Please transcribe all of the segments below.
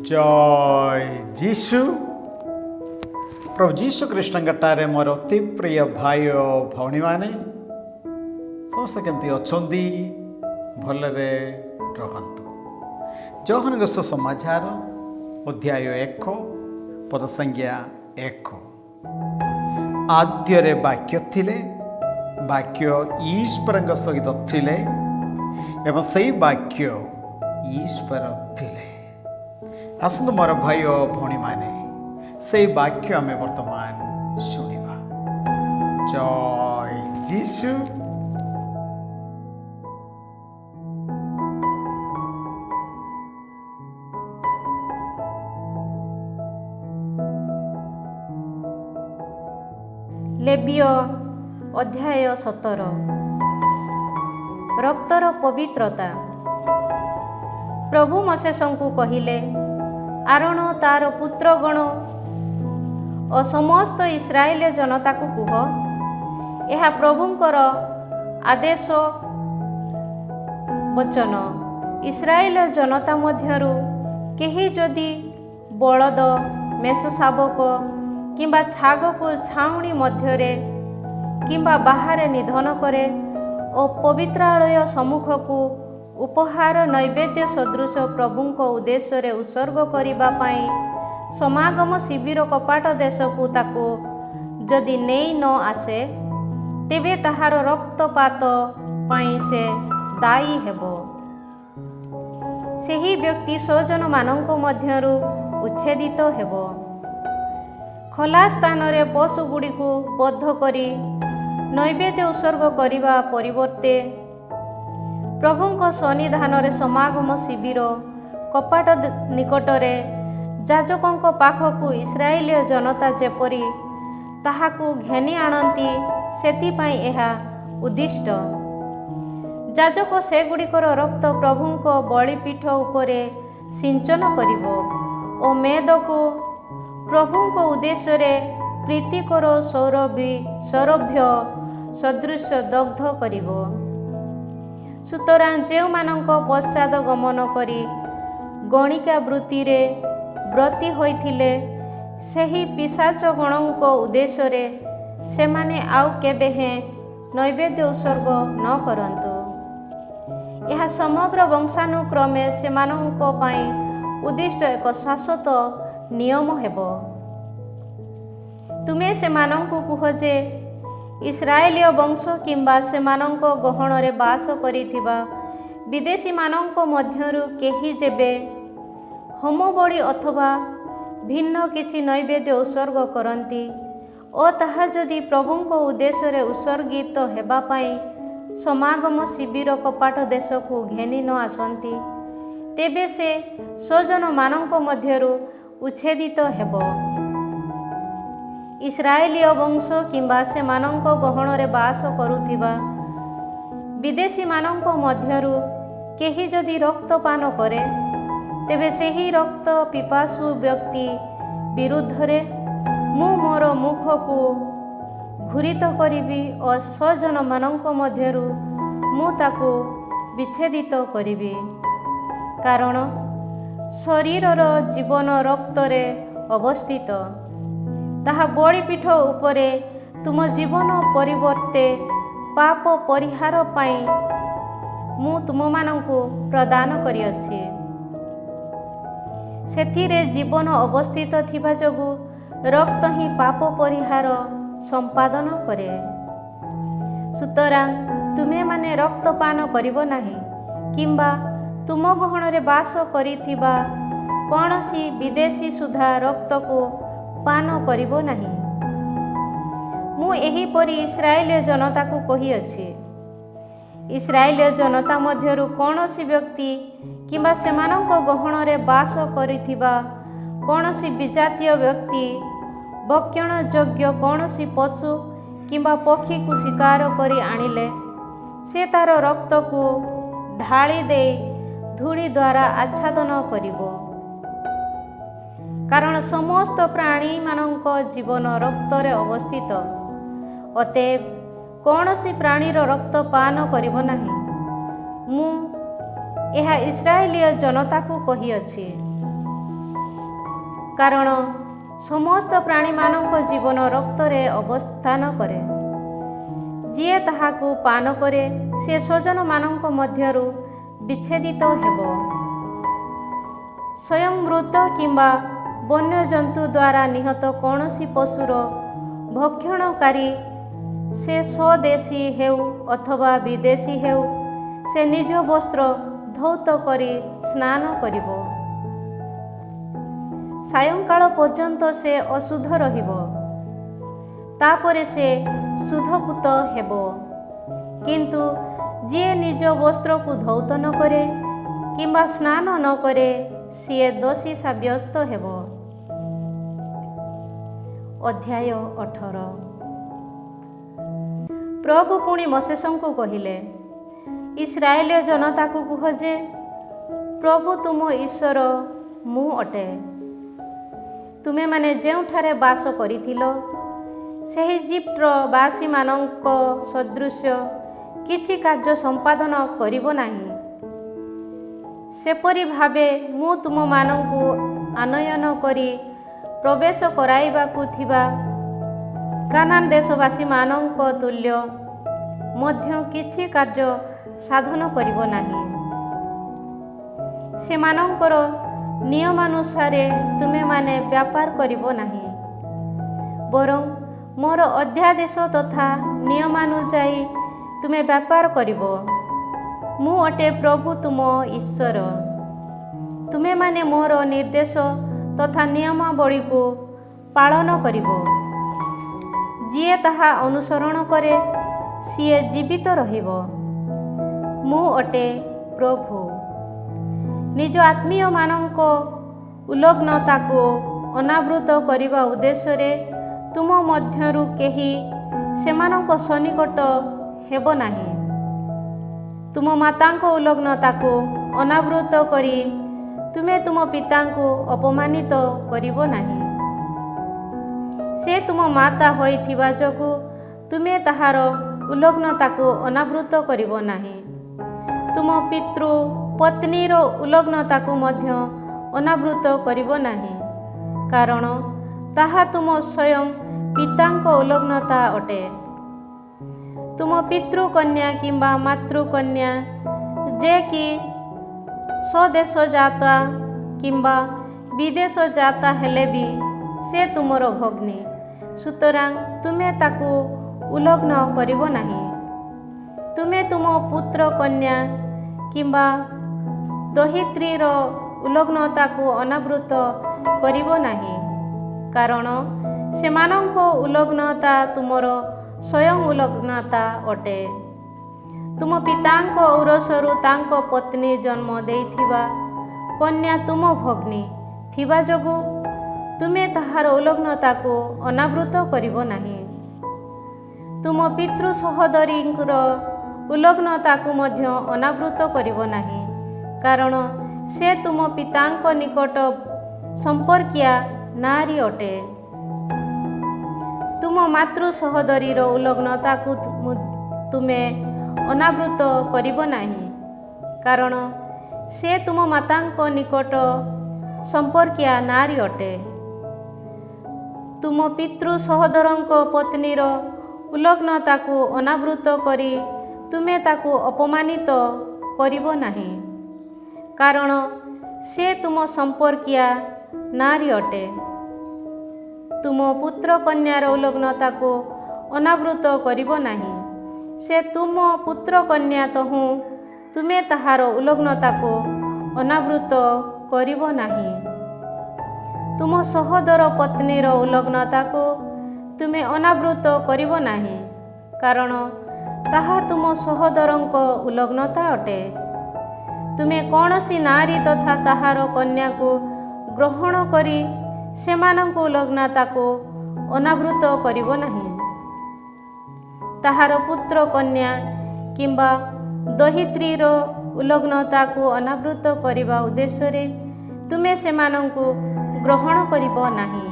जय जीशु। प्रभु जीशु कृष्णटारे मोर अति प्रिय भाई और भौणी मैंने समस्त केमती अच्छा भलरे रहतु। जौहन समाचार अध्याय 1 पद संज्ञा 1। आद्यरे वाक्य थिले, वाक्य ईश्वर सहित थिले एवं सही वाक्य ईश्वर थिले। आसतु मोर भाई और भौणी माने से वाक्य आम वर्तमान शुणा। जय जीशु। लेविय अध्याय 17। रक्तर पवित्रता। प्रभु मोसेसंकु कहिले, आरोन तार पुत्रगण और समस्त इस्राएल जनता को कुह, यह प्रभुंकर आदेश वचन। इस्राएल जनता मध्यरु केही जदि बलद मेष शाबक किंबा छाग को छाउणी मध्यरे किंबा बाहर निधन करे और पवित्रालय सम्मुख को उपहार नैवेद्य सदृश प्रभुंक उद्देश्य उत्सर्ग करिबा पाई समागम शिविर कपाट देश को ताको जदि नहीं न आसे, तेबे ताहार रक्तपात पाई से दायी हेबो। सेही व्यक्ति 100 जन मानक मध्यरु उच्छेदित हेबो। खला स्थान रे पशु गुड़ी को बद्ध करी नैवेद्य उत्सर्ग करिबा परिवर्ते प्रभुंक सन्निधान रे समागम शिविर कपाट निकटरे याजकंक पाखकु इस्राएलीय जनता जेपरी ताहाकु घेनी आणंती, सेतिपाई एहा उद्दिष्ट। याजक सेगुड़िकर रक्त प्रभुंक बलिपीठ उपरे सिंचन करिबो ओ मेदकु प्रभुंक उद्देश्य रे प्रीतिकर सौरभ्य सदृश दग्ध करिबो। सुतरां जेउ मानक पश्चात गमन करी गणिका वृत्ति रे व्रती होइथिले, सेही पिशाच गणक उद्देश्य रे सेमाने आउ केबे हे नैवेद्य उत्सर्ग न करंतु। यह समग्र वंशानुक्रमे सेमानक पाई उद्दिष्ट एक शाश्वत नियम हेबो। तुमे सेमानकु कुह जे इस्राएलीय वंश किंबा सेमानक गहण रे बास करिथिबा विदेशी मानक मध्यरु केही जेबे होम बड़ी अथवा भिन्न किछि नैवेद्य उत्सर्ग करंती ओ ताहा जदि प्रभुंक उद्देश्य रे उत्सर्गित हेबा पाई समागम शिविर कपाट देश को घेनी न आसंती, तेबे से 100 जन मानक मध्यरु उच्छेदित हेबो। इस्राएलीय वंश किंबा से मानक गहण रे बास करुथिबा विदेशी मानक मध्यरु केही जदि रक्तपान करे, तेबे सेही रक्त पिपासु व्यक्ति विरुद्ध रे मु मोर मुख को घूरित करिबी और 100 जन मानक मध्यरु मु ताको विच्छेदित करिबी। कारण शरीरर जीवन रक्त रे अवस्थित। ताहा बलिपीठ उपरे तुम जीवन परिवर्ते पाप परिहार पाई मु तुम मानंकु प्रदान करिअछि। सेथिरे जीवन अवस्थित थिबा जगु रक्त ही पाप परिहार संपादन करे। सुतरां तुमे माने रक्तपान करिबो नाही, किंबा तुम गहण रे बास करिथिबा कोनोसी विदेशी सुधा रक्त को पान करिबो नाही। मु एही परी इस्राएलीय जनता को कही अछि। इस्राएलीय जनता मध्यरु कोनोसी व्यक्ति किंबा सेमानक गहण रे बास करिथिबा कोनोसी विजातीय व्यक्ति भक्षण योग्य कोनोसी पशु किंबा पक्षी को शिकार करी आनिले, से तार रक्त को ढाली दे धूली द्वारा आच्छादन करिबो। कारण समस्त प्राणी मानक जीवन रक्त रे अवस्थित। अतएव कौनसी प्राणीर रक्त पान करिबो नाही। मु यह इस्राएलीय जनता को कही अछि। କାରଣ ସମସ୍ତ ପ୍ରାଣୀମାନଙ୍କ ଜୀବନ ରକ୍ତରେ ଅବସ୍ଥାନ କରେ। ଯିଏ ତାହାକୁ ପାନ କରେ ସେ ସ୍ୱଜନମାନଙ୍କ ମଧ୍ୟରୁ ବିଚ୍ଛେଦିତ ହେବ। ସ୍ୱୟଂ ମୃତ କିମ୍ବା ବନ୍ୟଜନ୍ତୁ ଦ୍ୱାରା ନିହତ କୌଣସି ପଶୁର ଭକ୍ଷଣକାରୀ, ସେ ସ୍ୱଦେଶୀ ହେଉ ଅଥବା ବିଦେଶୀ ହେଉ, ସେ ନିଜ ବସ୍ତ୍ର ଧୌତ କରି ସ୍ନାନ କରିବ। ସାୟଂକାଳ ପର୍ଯ୍ୟନ୍ତ ସେ ଅଶୁଦ୍ଧ ରହିବ। ତାପରେ ସେ ଶୁଦ୍ଧପୂତ ହେବ। କିନ୍ତୁ ଯିଏ ନିଜ ବସ୍ତ୍ରକୁ ଧୌତ ନ କରେ କିମ୍ବା ସ୍ନାନ ନ କରେ ସିଏ ଦୋଷୀ ସାବ୍ୟସ୍ତ ହେବ। ଅଧ୍ୟାୟ 18। ପ୍ରଭୁ ପୁଣି ମୋଶେସଙ୍କୁ କହିଲେ, ଇସ୍ରାଏଲୀୟ ଜନତାକୁ କୁହ ଯେ, ପ୍ରଭୁ ତୁମ ଈଶ୍ୱର ମୁଁ ଅଟେ। ତୁମେମାନେ ଯେଉଁଠାରେ ବାସ କରିଥିଲ, ସେହି ଇଜିପ୍ଟର ବାସୀମାନଙ୍କ ସଦୃଶ କିଛି କାର୍ଯ୍ୟ ସମ୍ପାଦନ କରିବ ନାହିଁ। ସେପରି ଭାବେ ମୁଁ ତୁମମାନଙ୍କୁ ଆନୟନ କରି ପ୍ରବେଶ କରାଇବାକୁ ଥିବା କାନାନ ଦେଶବାସୀମାନଙ୍କ ତୁଲ୍ୟ ମଧ୍ୟ କିଛି କାର୍ଯ୍ୟ ସାଧନ କରିବ ନାହିଁ। ସେମାନଙ୍କର ନିୟମାନୁସାରେ ତୁମେମାନେ ବ୍ୟାପାର କରିବ ନାହିଁ, ବରଂ ମୋର ଅଧ୍ୟାଦେଶ ତଥା ନିୟମାନୁଯାୟୀ ତୁମେ ବ୍ୟାପାର କରିବ। ମୁଁ ଅଟେ ପ୍ରଭୁ ତୁମ ଈଶ୍ୱର। ତୁମେମାନେ ମୋର ନିର୍ଦ୍ଦେଶ ତଥା ନିୟମାବଳୀକୁ ପାଳନ କରିବ। ଯିଏ ତାହା ଅନୁସରଣ କରେ ସିଏ ଜୀବିତ ରହିବ। ମୁଁ ଅଟେ ପ୍ରଭୁ। ନିଜ ଆତ୍ମୀୟମାନଙ୍କ ଉଲଗ୍ନତାକୁ ଅନାବୃତ କରିବା ଉଦ୍ଦେଶ୍ୟରେ ତୁମ ମଧ୍ୟରୁ କେହି ସେମାନଙ୍କ ସନ୍ନିକଟ ହେବ ନାହିଁ। ତୁମ ମାତାଙ୍କ ଉଲଗ୍ନତାକୁ ଅନାବୃତ କରି ତୁମେ ତୁମ ପିତାଙ୍କୁ ଅପମାନିତ କରିବ ନାହିଁ। ସେ ତୁମ ମାତା ହୋଇଥିବା ଯୋଗୁଁ ତୁମେ ତାହାର ଉଲଗ୍ନତାକୁ ଅନାବୃତ କରିବ ନାହିଁ। ତୁମ ପିତୃ ପତ୍ନୀର ଉଲଗ୍ନତାକୁ ମଧ୍ୟ ଅନାବୃତ କରିବ ନାହିଁ, କାରଣ ତାହା ତୁମ ସ୍ୱୟଂ ପିତାଙ୍କ ଉଲଗ୍ନତା ଅଟେ। ତୁମ ପିତୃକନ୍ୟା କିମ୍ବା ମାତୃକନ୍ୟା ଯେ କି ସ୍ୱଦେଶଜାତା କିମ୍ବା ବିଦେଶଜାତା ହେଲେ ବି ସେ ତୁମର ଭଗ୍ନୀ, ସୁତରାଂ ତୁମେ ତାକୁ ଉଲଗ୍ନ କରିବ ନାହିଁ। ତୁମେ ତୁମ ପୁତ୍ର କନ୍ୟା କିମ୍ବା ଦହିତ୍ରୀର ଉଲଗ୍ନତାକୁ ଅନାବୃତ କରିବ ନାହିଁ, କାରଣ ସେମାନଙ୍କ ଉଲଗ୍ନତା ତୁମର ସ୍ୱୟଂ ଉଲଗ୍ନତା ଅଟେ। ତୁମ ପିତାଙ୍କ ଔରସରୁ ତାଙ୍କ ପତ୍ନୀ ଜନ୍ମ ଦେଇଥିବା କନ୍ୟା ତୁମ ଭଗ୍ନୀ ଥିବା ଯୋଗୁଁ ତୁମେ ତାହାର ଉଲଗ୍ନତାକୁ ଅନାବୃତ କରିବ ନାହିଁ। ତୁମ ପିତୃ ସହୋଦରୀଙ୍କର ଉଲଗ୍ନତାକୁ ମଧ୍ୟ ଅନାବୃତ କରିବ ନାହିଁ, କାରଣ ସେ ତୁମ ପିତାଙ୍କ ନିକଟ ସମ୍ପର୍କୀୟା ନାରୀ ଅଟେ। ତୁମ ମାତୃ ସହୋଦରୀର ଉଲଗ୍ନତାକୁ ତୁମେ ଅନାବୃତ କରିବ ନାହିଁ, କାରଣ ସେ ତୁମ ମାତାଙ୍କ ନିକଟ ସମ୍ପର୍କୀୟା ନାରୀ ଅଟେ। ତୁମ ପିତୃ ସହୋଦରଙ୍କ ପତ୍ନୀର ଉଲଗ୍ନତାକୁ ଅନାବୃତ କରି ତୁମେ ତାକୁ ଅପମାନିତ କରିବ ନାହିଁ, କାରଣ ସେ ତୁମ ସମ୍ପର୍କୀୟା ନାରୀ ଅଟେ। ତୁମ ପୁତ୍ର କନ୍ୟାର ଉଲଗ୍ନତାକୁ ଅନାବୃତ କରିବ ନାହିଁ। ସେ ତୁମ ପୁତ୍ର କନ୍ୟା ତହୁଁ ତୁମେ ତାହାର ଉଲଗ୍ନତାକୁ ଅନାବୃତ କରିବ ନାହିଁ। ତୁମ ସହୋଦର ପତ୍ନୀର ଉଲଗ୍ନତାକୁ ତୁମେ ଅନାବୃତ କରିବ ନାହିଁ, କାରଣ ତାହା ତୁମ ସହୋଦରଙ୍କ ଉଲଗ୍ନତା ଅଟେ। ତୁମେ କୌଣସି ନାରୀ ତଥା ତାହାର କନ୍ୟାକୁ ଗ୍ରହଣ କରି ସେମାନଙ୍କ ଉଲଗ୍ନତାକୁ ଅନାବୃତ କରିବ ନାହିଁ। ତାହାର ପୁତ୍ର କନ୍ୟା କିମ୍ବା ଦହିତ୍ରୀର ଉଲଗ୍ନତାକୁ ଅନାବୃତ କରିବା ଉଦ୍ଦେଶ୍ୟରେ ତୁମେ ସେମାନଙ୍କୁ ଗ୍ରହଣ କରିବ ନାହିଁ,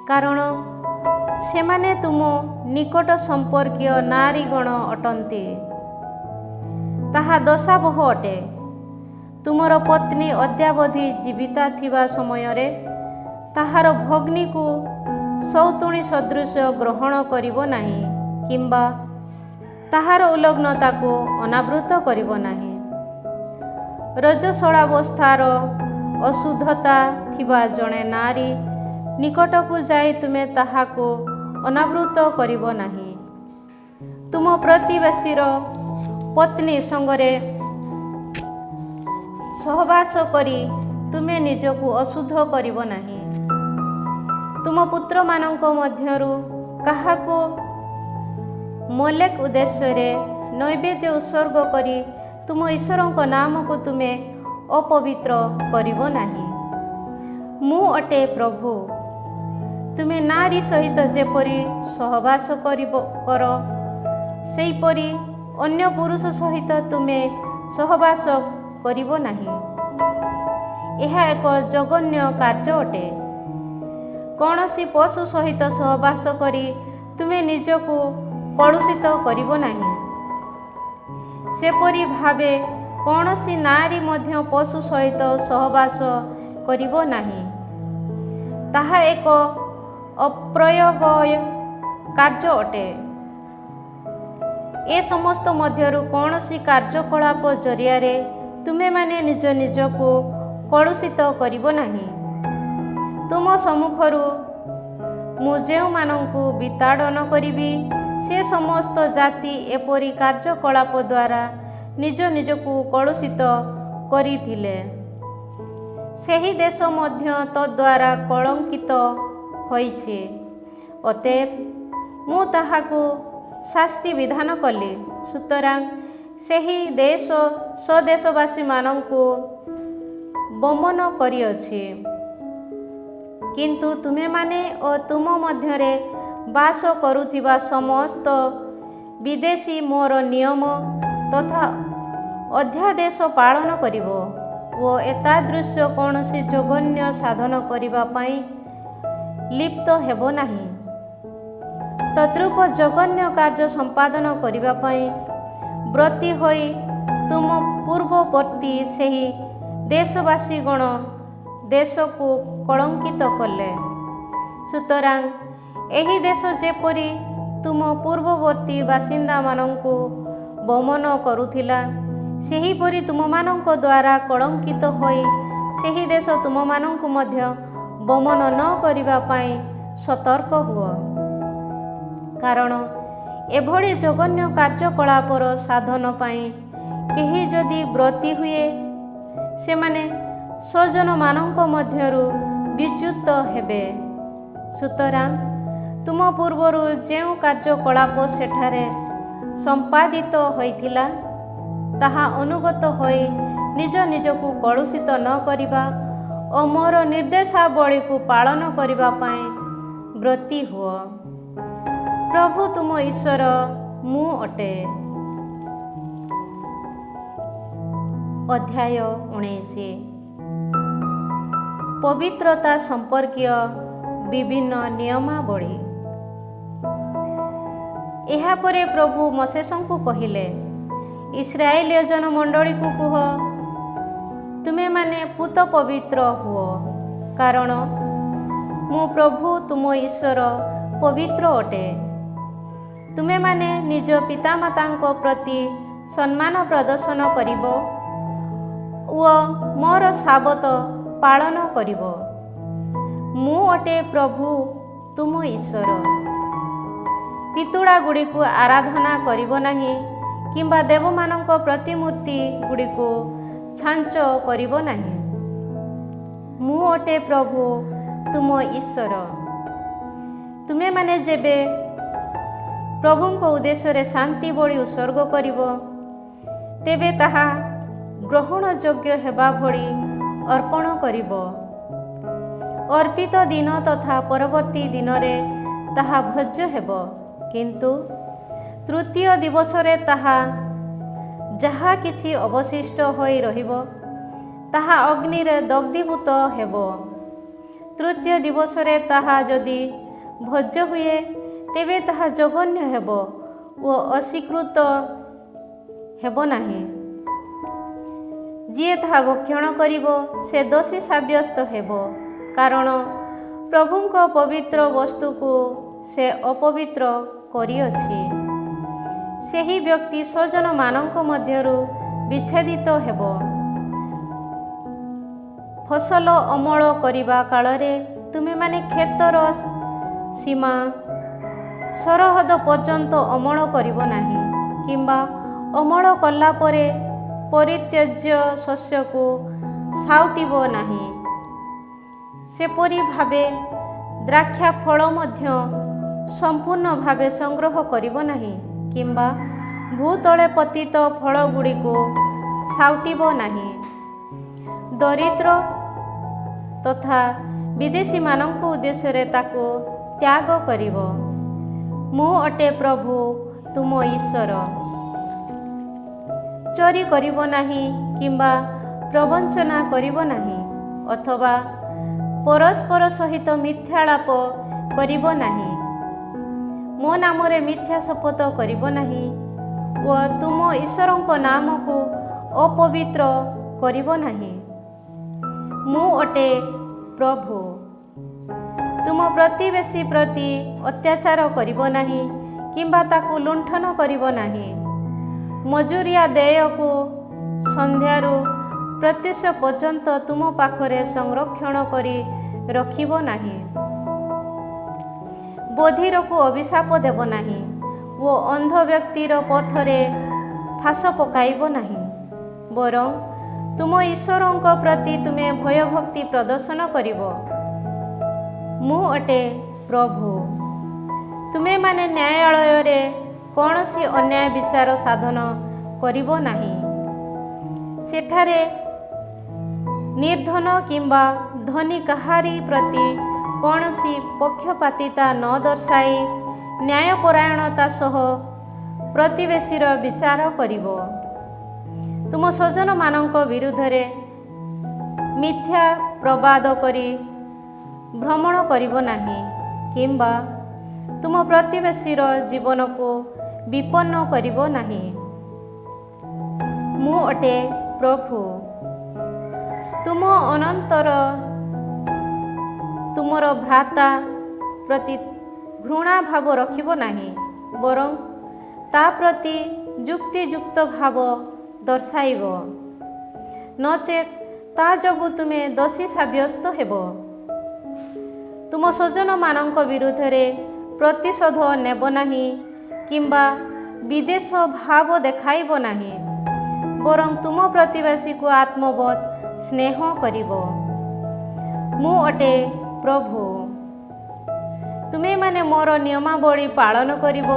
କାରଣ ସେମାନେ ତୁମ ନିକଟ ସମ୍ପର୍କୀୟ ନାରୀଗଣ ଅଟନ୍ତି। ତାହା ଦୋଷାବହ ଅଟେ। ତୁମର ପତ୍ନୀ ଅଦ୍ୟାବଧି ଜୀବିତା ଥିବା ସମୟରେ ତାହାର ଭଗ୍ନୀକୁ ସୌତୁଣୀ ସଦୃଶ ଗ୍ରହଣ କରିବ ନାହିଁ କିମ୍ବା ତାହାର ଉଲଗ୍ନତାକୁ ଅନାବୃତ କରିବ ନାହିଁ। ରଜସ୍ୱଳାବସ୍ଥାର ଅଶୁଦ୍ଧତା ଥିବା ଜଣେ ନାରୀ ନିକଟକୁ ଯାଇ ତୁମେ ତାହାକୁ ଅନାବୃତ କରିବ ନାହିଁ। ତୁମ ପ୍ରତିବେଶୀର ପତ୍ନୀ ସଙ୍ଗରେ ସହବାସ କରି ତୁମେ ନିଜକୁ ଅଶୁଦ୍ଧ କରିବ ନାହିଁ। ତୁମ ପୁତ୍ରମାନଙ୍କ ମଧ୍ୟରୁ କାହାକୁ ମୋଲେକ ଉଦ୍ଦେଶ୍ୟରେ ନୈବେଦ୍ୟ ଉତ୍ସର୍ଗ କରି ତୁମ ଈଶ୍ୱରଙ୍କ ନାମକୁ ତୁମେ ଅପବିତ୍ର କରିବ ନାହିଁ। ମୁଁ ଅଟେ ପ୍ରଭୁ। ତୁମେ ନାରୀ ସହିତ ଯେପରି ସହବାସ କର ସେହିପରି ଅନ୍ୟ ପୁରୁଷ ସହିତ ତୁମେ ସହବାସ କରିବ ନାହିଁ। ଏହା ଏକ ଜଘନ୍ୟ କାର୍ଯ୍ୟ ଅଟେ। କୌଣସି ପଶୁ ସହିତ ସହବାସ କରି ତୁମେ ନିଜକୁ କଳୁଷିତ କରିବ ନାହିଁ। ସେପରି ଭାବେ କୌଣସି ନାରୀ ମଧ୍ୟ ପଶୁ ସହିତ ସହବାସ କରିବ ନାହିଁ। ତାହା ଏକ ଅପ୍ରୟୋଗ୍ୟ କାର୍ଯ୍ୟ ଅଟେ। ଏ ସମସ୍ତ ମଧ୍ୟରୁ କୌଣସି କାର୍ଯ୍ୟକଳାପ ଜରିଆରେ ତୁମେମାନେ ନିଜ ନିଜକୁ କଳୁଷିତ କରିବ ନାହିଁ। ତୁମ ସମ୍ମୁଖରୁ ମୁଁ ଯେଉଁମାନଙ୍କୁ ବିତାଡ଼ନ କରିବି ସେ ସମସ୍ତ ଜାତି ଏପରି କାର୍ଯ୍ୟକଳାପ ଦ୍ୱାରା ନିଜ ନିଜକୁ କଳୁଷିତ କରିଥିଲେ। ସେହି ଦେଶ ମଧ୍ୟ ତଦ୍ୱାରା କଳଙ୍କିତ ହୋଇଛି। ଅତଏବ ମୁଁ ତାହାକୁ ଶାସ୍ତି ବିଧାନ କଲି। ସୁତରାଂ ସେହି ଦେଶ ସ୍ୱଦେଶବାସୀମାନଙ୍କୁ ବମନ କରିଅଛି। କିନ୍ତୁ ତୁମେମାନେ ଓ ତୁମ ମଧ୍ୟରେ ବାସ କରୁଥିବା ସମସ୍ତ ବିଦେଶୀ ମୋର ନିୟମ ତଥା ଅଧ୍ୟାଦେଶ ପାଳନ କରିବ ଓ ଏତାଦୃଶ୍ୟ କୌଣସି ଜଘନ୍ୟ ସାଧନ କରିବା ପାଇଁ ଲିପ୍ତ ହେବ ନାହିଁ। ତଦ୍ରୂପ ଜଘନ୍ୟ କାର୍ଯ୍ୟ ସମ୍ପାଦନ କରିବା ପାଇଁ ବ୍ରତୀ ହୋଇ ତୁମ ପୂର୍ବବର୍ତ୍ତୀ ସେହି ଦେଶବାସୀଗଣ ଦେଶକୁ କଳଙ୍କିତ କଲେ। ସୁତରାଂ ଏହି ଦେଶ ଯେପରି ତୁମ ପୂର୍ବବର୍ତ୍ତୀ ବାସିନ୍ଦାମାନଙ୍କୁ ବମନ କରୁଥିଲା ସେହିପରି ତୁମମାନଙ୍କ ଦ୍ୱାରା କଳଙ୍କିତ ହୋଇ ସେହି ଦେଶ ତୁମମାନଙ୍କୁ ମଧ୍ୟ ବମନ ନ କରିବା ପାଇଁ ସତର୍କ ହୁଅ। କାରଣ ଏଭଳି ଜଘନ୍ୟ କାର୍ଯ୍ୟକଳାପର ସାଧନ ପାଇଁ କେହି ଯଦି ବ୍ରତୀ ହୁଏ ସେମାନେ ସ୍ୱଜନମାନଙ୍କ ମଧ୍ୟରୁ ବିଚ୍ୟୁତ ହେବେ। ସୁତରାଂ ତୁମ ପୂର୍ବରୁ ଯେଉଁ କାର୍ଯ୍ୟକଳାପ ସେଠାରେ ସମ୍ପାଦିତ ହୋଇଥିଲା ତାହା ଅନୁଗତ ହୋଇ ନିଜ ନିଜକୁ କଳୁଷିତ ନ କରିବା ଓ ମୋର ନିର୍ଦ୍ଦେଶାବଳୀକୁ ପାଳନ କରିବା ପାଇଁ ବ୍ରତୀ ହୁଅ। ପ୍ରଭୁ ତୁମ ଈଶ୍ୱର ମୁଁ ଅଟେ। ଅଧ୍ୟାୟ 19 ପବିତ୍ରତା ସମ୍ପର୍କୀୟ ବିଭିନ୍ନ ନିୟମାବଳୀ। ଏହାପରେ ପ୍ରଭୁ ମୋଶେସଙ୍କୁ କହିଲେ, ଇସ୍ରାଏଲୀୟ ଜନମଣ୍ଡଳୀକୁ କୁହ, ତୁମେମାନେ ପୂତ ପବିତ୍ର ହୁଅ, କାରଣ ମୁଁ ପ୍ରଭୁ ତୁମ ଈଶ୍ୱର ପବିତ୍ର ଅଟେ। ତୁମେମାନେ ନିଜ ପିତାମାତାଙ୍କ ପ୍ରତି ସମ୍ମାନ ପ୍ରଦର୍ଶନ କରିବ ଓ ମୋର ସାବତ ପାଳନ କରିବ। ମୁଁ ଅଟେ ପ୍ରଭୁ ତୁମ ଈଶ୍ୱର। ପିତୁଳାଗୁଡ଼ିକୁ ଆରାଧନା କରିବ ନାହିଁ କିମ୍ବା ଦେବମାନଙ୍କ ପ୍ରତିମୂର୍ତ୍ତି ଗୁଡ଼ିକୁ ଛାଞ୍ଚ କରିବ ନାହିଁ। ମୁଁ ଅଟେ ପ୍ରଭୁ ତୁମ ଈଶ୍ୱର। ତୁମେମାନେ ଯେବେ ପ୍ରଭୁଙ୍କ ଉଦ୍ଦେଶ୍ୟରେ ଶାନ୍ତି ବଳି ଉତ୍ସର୍ଗ କରିବ ତେବେ ତାହା ଗ୍ରହଣଯୋଗ୍ୟ ହେବା ଭଳି ଅର୍ପଣ କରିବ। ଅର୍ପିତ ଦିନ ତଥା ପରବର୍ତ୍ତୀ ଦିନରେ ତାହା ଭୋଜ୍ୟ ହେବ, କିନ୍ତୁ ତୃତୀୟ ଦିବସରେ ତାହା ଯାହା କିଛି ଅବଶିଷ୍ଟ ହୋଇ ରହିବ ତାହା ଅଗ୍ନିରେ ଦଗ୍ଧୀଭୂତ ହେବ। ତୃତୀୟ ଦିବସରେ ତାହା ଯଦି ଭୋଜ୍ୟ ହୁଏ ତେବେ ତାହା ଜଘନ୍ୟ ହେବ ଓ ଅସ୍ୱୀକୃତ ହେବ ନାହିଁ। ଯିଏ ତାହା ଭକ୍ଷଣ କରିବ ସେ ଦୋଷୀ ସାବ୍ୟସ୍ତ ହେବ, କାରଣ ପ୍ରଭୁଙ୍କ ପବିତ୍ର ବସ୍ତୁକୁ ସେ ଅପବିତ୍ର କରିଅଛି, ସେହି ବ୍ୟକ୍ତି ସ୍ୱଜନମାନଙ୍କ ମଧ୍ୟରୁ ବିଚ୍ଛେଦିତ ହେବ। ଫସଲ ଅମଳ କରିବା କାଳରେ ତୁମେମାନେ କ୍ଷେତର ସୀମା ସରହଦ ପର୍ଯ୍ୟନ୍ତ ଅମଳ କରିବ ନାହିଁ, କିମ୍ବା ଅମଳ କଲା ପରେ ପରିତ୍ୟଜ୍ୟ ଶସ୍ୟକୁ ସାଉଟିବ ନାହିଁ। ସେପରି ଭାବେ ଦ୍ରାକ୍ଷା ଫଳ ମଧ୍ୟ ସମ୍ପୂର୍ଣ୍ଣ ଭାବେ ସଂଗ୍ରହ କରିବ ନାହିଁ, କିମ୍ବା ଭୂତଳେ ପତିତ ଫଳଗୁଡ଼ିକୁ ସାଉଟିବ ନାହିଁ। ଦରିଦ୍ର ତଥା ବିଦେଶୀମାନଙ୍କ ଉଦ୍ଦେଶ୍ୟରେ ତାକୁ ତ୍ୟାଗ କରିବ। ମୁଁ ଅଟେ ପ୍ରଭୁ ତୁମ ଈଶ୍ୱର। ଚୋରି କରିବ ନାହିଁ, କିମ୍ବା ପ୍ରବଞ୍ଚନା କରିବ ନାହିଁ, ଅଥବା ପରସ୍ପର ସହିତ ମିଥ୍ୟାଳାପ କରିବ ନାହିଁ। ମୋ ନାମରେ ମିଥ୍ୟା ଶପଥ କରିବ ନାହିଁ ଓ ତୁମ ଈଶ୍ୱରଙ୍କ ନାମକୁ ଅପବିତ୍ର କରିବ ନାହିଁ। ମୁଁ ଅଟେ ପ୍ରଭୁ। ତୁମ ପ୍ରତିବେଶୀ ପ୍ରତି ଅତ୍ୟାଚାର କରିବ ନାହିଁ, କିମ୍ବା ତାକୁ ଲୁଣ୍ଠନ କରିବ ନାହିଁ। ମଜୁରିଆ ଦେୟକୁ ସନ୍ଧ୍ୟାରୁ ପ୍ରତ୍ୟୁଷ ପର୍ଯ୍ୟନ୍ତ ତୁମ ପାଖରେ ସଂରକ୍ଷଣ କରି ରଖିବ ନାହିଁ। ବଧିରକୁ ଅଭିଶାପ ଦେବ ନାହିଁ ଓ ଅନ୍ଧ ବ୍ୟକ୍ତିର ପଥରେ ଫାଶ ପକାଇବ ନାହିଁ। ବରଂ ତୁମ ଈଶ୍ୱରଙ୍କ ପ୍ରତି ତୁମେ ଭୟଭକ୍ତି ପ୍ରଦର୍ଶନ କରିବ। ମୁଁ ଅଟେ ପ୍ରଭୁ। ତୁମେମାନେ ନ୍ୟାୟାଳୟରେ କୌଣସି ଅନ୍ୟାୟ ବିଚାର ସାଧନ କରିବ ନାହିଁ। ସେଠାରେ ନିର୍ଦ୍ଧନ କିମ୍ବା ଧନୀ କାହାରି ପ୍ରତି କୌଣସି ପକ୍ଷପାତିତା ନ ଦର୍ଶାଇ ନ୍ୟାୟପରାୟଣତା ସହ ପ୍ରତିବେଶୀର ବିଚାର କରିବ। ତୁମ ସ୍ୱଜନମାନଙ୍କ ବିରୁଦ୍ଧରେ ମିଥ୍ୟା ପ୍ରବାଦ କରି ଭ୍ରମଣ କରିବ ନାହିଁ, କିମ୍ବା ତୁମ ପ୍ରତିବେଶୀର ଜୀବନକୁ ବିପନ୍ନ କରିବ ନାହିଁ। ମୁଁ ଅଟେ ପ୍ରଭୁ। ତୁମ ଅନନ୍ତର ତୁମର ଭ୍ରାତା ପ୍ରତି ଘୃଣା ଭାବ ରଖିବ ନାହିଁ, ବରଂ ତା ପ୍ରତି ଯୁକ୍ତିଯୁକ୍ତ ଭାବ ଦର୍ଶାଇବ, ନଚେତ୍ ତା ଯୋଗୁଁ ତୁମେ ଦୋଷୀ ସାବ୍ୟସ୍ତ ହେବ। ତୁମ ସ୍ୱଜନମାନଙ୍କ ବିରୁଦ୍ଧରେ ପ୍ରତିଶୋଧ ନେବ ନାହିଁ, କିମ୍ବା ବିଦ୍ୱେଷ ଭାବ ଦେଖାଇବ ନାହିଁ, ବରଂ ତୁମ ପ୍ରତିବେଶୀକୁ ଆତ୍ମବତ୍ ସ୍ନେହ କରିବ। ମୁଁ ଅଟେ ପ୍ରଭୁ। ତୁମେମାନେ ମୋର ନିୟମାବଳୀ ପାଳନ କରିବ।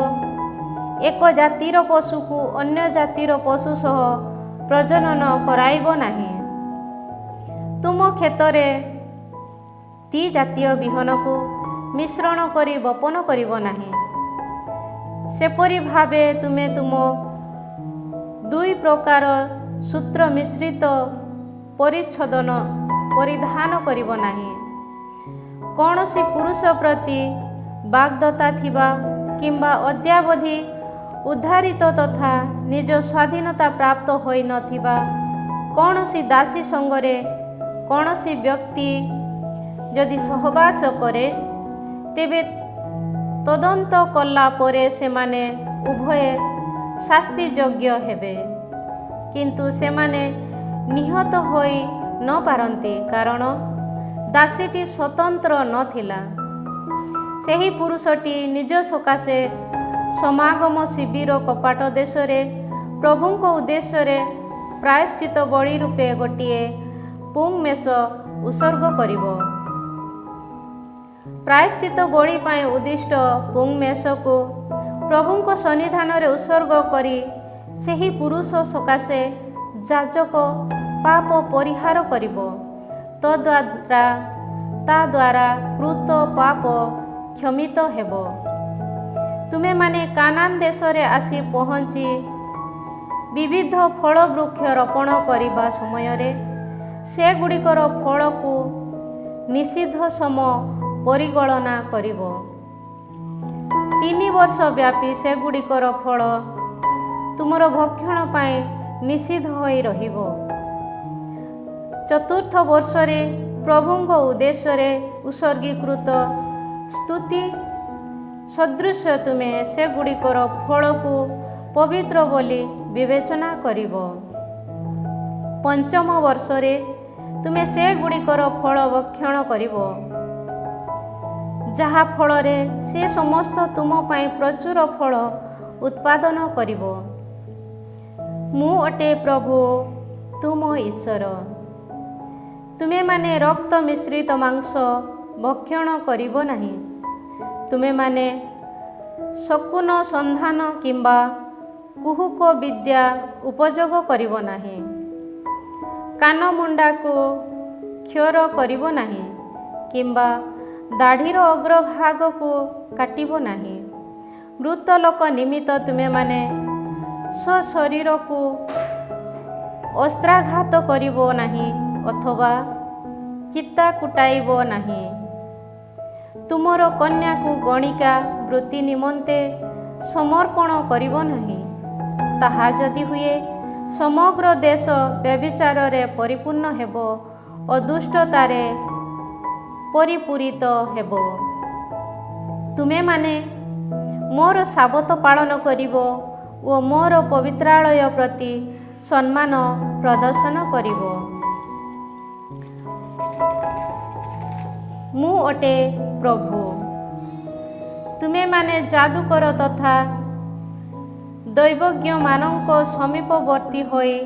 ଏକ ଜାତିର ପଶୁକୁ ଅନ୍ୟ ଜାତିର ପଶୁ ସହ ପ୍ରଜନନ କରାଇବ ନାହିଁ। ତୁମ କ୍ଷେତରେ ଦ୍ୱିଜାତୀୟ ବିହନକୁ ମିଶ୍ରଣ କରି ବପନ କରିବ ନାହିଁ। ସେପରି ଭାବେ ତୁମେ ତୁମ ଦୁଇ ପ୍ରକାର ସୂତ୍ର ମିଶ୍ରିତ ପରିଧାନ କରିବ ନାହିଁ। କୌଣସି ପୁରୁଷ ପ୍ରତି ବାଗ୍ଦତ୍ତା ଥିବା, କିମ୍ବା ଅଦ୍ୟାବଧି ଉଦ୍ଧାରିତ ତଥା ନିଜ ସ୍ୱାଧୀନତା ପ୍ରାପ୍ତ ହୋଇନଥିବା କୌଣସି ଦାସୀ ସଙ୍ଗରେ କୌଣସି ବ୍ୟକ୍ତି ଯଦି ସହବାସ କରେ, ତେବେ ତଦନ୍ତ କଲା ପରେ ସେମାନେ ଉଭୟେ ଶାସ୍ତିଯୋଗ୍ୟ ହେବେ। କିନ୍ତୁ ସେମାନେ ନିହତ ହୋଇ ନ ପାରନ୍ତି, କାରଣ ଦାସୀଟି ସ୍ୱତନ୍ତ୍ର ନଥିଲା। ସେହି ପୁରୁଷଟି ନିଜ ସକାଶେ ସମାଗମ ଶିବିର କପାଟ ଦେଶରେ ପ୍ରଭୁଙ୍କ ଉଦ୍ଦେଶ୍ୟରେ ପ୍ରାୟଶ୍ଚିତ ବଳି ରୂପେ ଗୋଟିଏ ପୁଙ୍ଗ-ମେଷ ଉତ୍ସର୍ଗ କରିବ। ପ୍ରାୟଶ୍ଚିତ ବଳି ପାଇଁ ଉଦ୍ଦିଷ୍ଟ ପୁଙ୍ଗ-ମେଷକୁ ପ୍ରଭୁଙ୍କ ସନ୍ନିଧାନରେ ଉତ୍ସର୍ଗ କରି ସେହି ପୁରୁଷ ସକାଶେ ଯାଜକ ପାପ ପରିହାର କରିବ। ତା ଦ୍ୱାରା କୃତ ପାପ କ୍ଷମିତ ହେବ। ତୁମେମାନେ କାନାନ ଦେଶରେ ଆସି ପହଞ୍ଚି ବିବିଧ ଫଳ ବୃକ୍ଷ ରୋପଣ କରିବା ସମୟରେ ସେଗୁଡ଼ିକର ଫଳକୁ ନିଷିଦ୍ଧ ସମ ପରିଗଣନା କରିବ। 3 ବର୍ଷ ବ୍ୟାପୀ ସେଗୁଡ଼ିକର ଫଳ ତୁମର ଭକ୍ଷଣ ପାଇଁ ନିଷିଦ୍ଧ ହୋଇ ରହିବ। ଚତୁର୍ଥ ବର୍ଷରେ ପ୍ରଭୁଙ୍କ ଉଦ୍ଦେଶ୍ୟରେ ଉତ୍ସର୍ଗୀକୃତ ସ୍ତୁତି ସଦୃଶ ତୁମେ ସେଗୁଡ଼ିକର ଫଳକୁ ପବିତ୍ର ବୋଲି ବିବେଚନା କରିବ। ପଞ୍ଚମ ବର୍ଷରେ ତୁମେ ସେଗୁଡ଼ିକର ଫଳ ଭକ୍ଷଣ କରିବ, ଯାହା ଫଳରେ ସେ ସମସ୍ତ ତୁମ ପାଇଁ ପ୍ରଚୁର ଫଳ ଉତ୍ପାଦନ କରିବ। ମୁଁ ଅଟେ ପ୍ରଭୁ ତୁମ ଈଶ୍ୱର। ତୁମେମାନେ ରକ୍ତ ମିଶ୍ରିତ ମାଂସ ଭକ୍ଷଣ କରିବ ନାହିଁ। ତୁମେମାନେ ଶକୁନ ସନ୍ଧାନ କିମ୍ବା କୁହୁକ ବିଦ୍ୟା ଉପଯୋଗ କରିବ ନାହିଁ। କାନମୁଣ୍ଡାକୁ କ୍ଷୌର କରିବ ନାହିଁ କିମ୍ବା ଦାଢ଼ିର ଅଗ୍ରଭାଗକୁ କାଟିବ ନାହିଁ। ମୃତ ଲୋକ ନିମିତ୍ତ ତୁମେମାନେ ସ୍ୱଶରୀରକୁ ଅସ୍ତ୍ରାଘାତ କରିବ ନାହିଁ ଅଥବା ଚିତା କୁଟାଇବ ନାହିଁ। ତୁମର କନ୍ୟାକୁ ଗଣିକା ବୃତ୍ତି ନିମନ୍ତେ ସମର୍ପଣ କରିବ ନାହିଁ। ତାହା ଯଦି ହୁଏ, ସମଗ୍ର ଦେଶ ବ୍ୟଭିଚାରରେ ପରିପୂର୍ଣ୍ଣ ହେବ ଓ ଦୁଷ୍ଟତାରେ ପରିପୂରିତ ହେବ। ତୁମେମାନେ ମୋର ସାବତ ପାଳନ କରିବ ଓ ମୋର ପବିତ୍ରାଳୟ ପ୍ରତି ସମ୍ମାନ ପ୍ରଦର୍ଶନ କରିବ। ମୁଁ ଅଟେ ପ୍ରଭୁ। ତୁମେମାନେ ଯାଦୁକର ତଥା ଦୈବଜ୍ଞମାନଙ୍କ ସମୀପବର୍ତ୍ତୀ ହୋଇ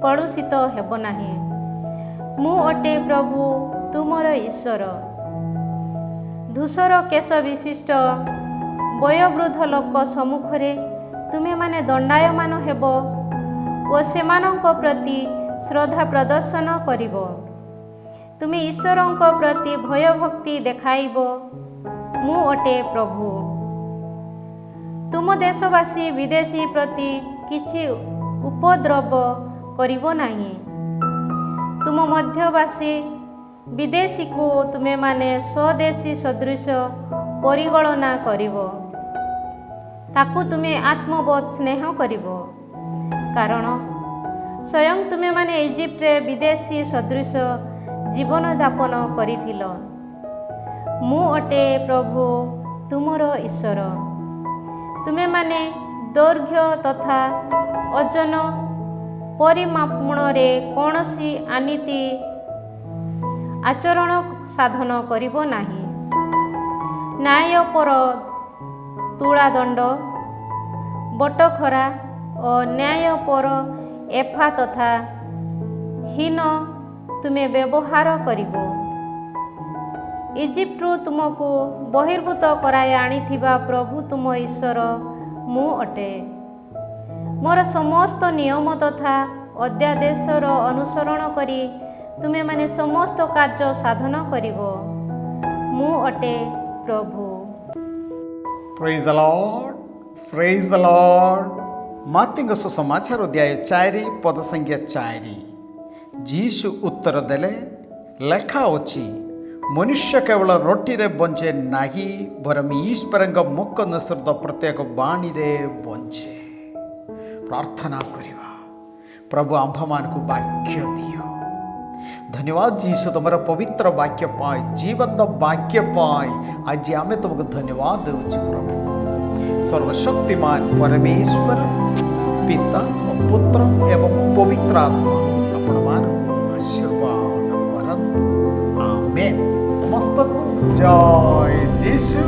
କଳୁଷିତ ହେବ ନାହିଁ। ମୁଁ ଅଟେ ପ୍ରଭୁ ତୁମର ଈଶ୍ୱର। ଧୂସର କେଶ ବିଶିଷ୍ଟ ବୟୋବୃଦ୍ଧ ଲୋକ ସମ୍ମୁଖରେ ତୁମେମାନେ ଦଣ୍ଡାୟମାନ ହେବ ଓ ସେମାନଙ୍କ ପ୍ରତି ଶ୍ରଦ୍ଧା ପ୍ରଦର୍ଶନ କରିବ। ତୁମେ ଈଶ୍ୱରଙ୍କ ପ୍ରତି ଭୟଭକ୍ତି ଦେଖାଇବ। ମୁଁ ଅଟେ ପ୍ରଭୁ। ତୁମ ଦେଶବାସୀ ବିଦେଶୀ ପ୍ରତି କିଛି ଉପଦ୍ରବ କରିବ ନାହିଁ। ତୁମ ମଧ୍ୟବାସୀ ବିଦେଶୀକୁ ତୁମେମାନେ ସ୍ୱଦେଶୀ ସଦୃଶ ପରିଗଣନା କରିବ। ତାକୁ ତୁମେ ଆତ୍ମବତ୍ ସ୍ନେହ କରିବ, କାରଣ ସ୍ୱୟଂ ତୁମେମାନେ ଇଜିପ୍ଟରେ ବିଦେଶୀ ସଦୃଶ ଜୀବନଯାପନ କରିଥିଲ। ମୁଁ ଅଟେ ପ୍ରଭୁ ତୁମର ଈଶ୍ୱର। ତୁମେମାନେ ଦୈର୍ଘ୍ୟ ତଥା ଓଜନ ପରିମାପଣରେ କୌଣସି ଅନୀତି ଆଚରଣ ସାଧନ କରିବ ନାହିଁ। ନ୍ୟାୟପର ତୁଳାଦଣ୍ଡ, ବଟଖରା ଓ ନ୍ୟାୟପର ଏଫା ତଥା ହୀନ ତୁମେ ବ୍ୟବହାର କରିବ। ଇଜିପ୍ଟରୁ ତୁମକୁ ବହିର୍ଭୂତ କରାଇ ଆଣିଥିବା ପ୍ରଭୁ ତୁମ ଈଶ୍ୱର ମୁଁ ଅଟେ। ମୋର ସମସ୍ତ ନିୟମ ତଥା ଅଧ୍ୟାଦେଶର ଅନୁସରଣ କରି ତୁମେମାନେ ସମସ୍ତ କାର୍ଯ୍ୟ ସାଧନ କରିବ। ମୁଁ ଅଟେ ପ୍ରଭୁ। ପ୍ରେଜ୍ ଦ ଲର୍ଡ, ପ୍ରେଜ୍ ଦ ଲର୍ଡ। ମାର୍କୋଙ୍କ ସୁସମାଚାର ଅଧ୍ୟାୟ 4 ପଦ ସଂଖ୍ୟା 4। ଯୀଶୁ ଉତ୍ତର ଦେଲେ, ଲେଖା ଅଛି, ମନୁଷ୍ୟ କେବଳ ରୋଟିରେ ବଞ୍ଚେ ନାହିଁ, ବରଂ ଈଶ୍ୱରଙ୍କ ମୁଖ ନିଃସୃତ ପ୍ରତ୍ୟେକ ବାଣୀରେ ବଞ୍ଚେ। ପ୍ରାର୍ଥନା କରିବା। ପ୍ରଭୁ ଆମ୍ଭମାନଙ୍କୁ ବାକ୍ୟ ଦିଅ। ଧନ୍ୟବାଦ ଯୀଶୁ, ତୁମର ପବିତ୍ର ବାକ୍ୟ ପାଇ, ଜୀବନ୍ତ ବାକ୍ୟ ପାଇ ଆଜି ଆମେ ତୁମକୁ ଧନ୍ୟବାଦ ଦେଉଛୁ। ପ୍ରଭୁ ସର୍ବଶକ୍ତିମାନ ପରମେଶ୍ୱର ପିତା ଓ ପୁତ୍ର ଏବଂ ପବିତ୍ର ଆତ୍ମା ଆପଣମାନଙ୍କୁ ଆଶୀର୍ବାଦ କରନ୍ତୁ। ଆମେନ୍। ସମସ୍ତଙ୍କୁ ଜୟ ଯୀଶୁ।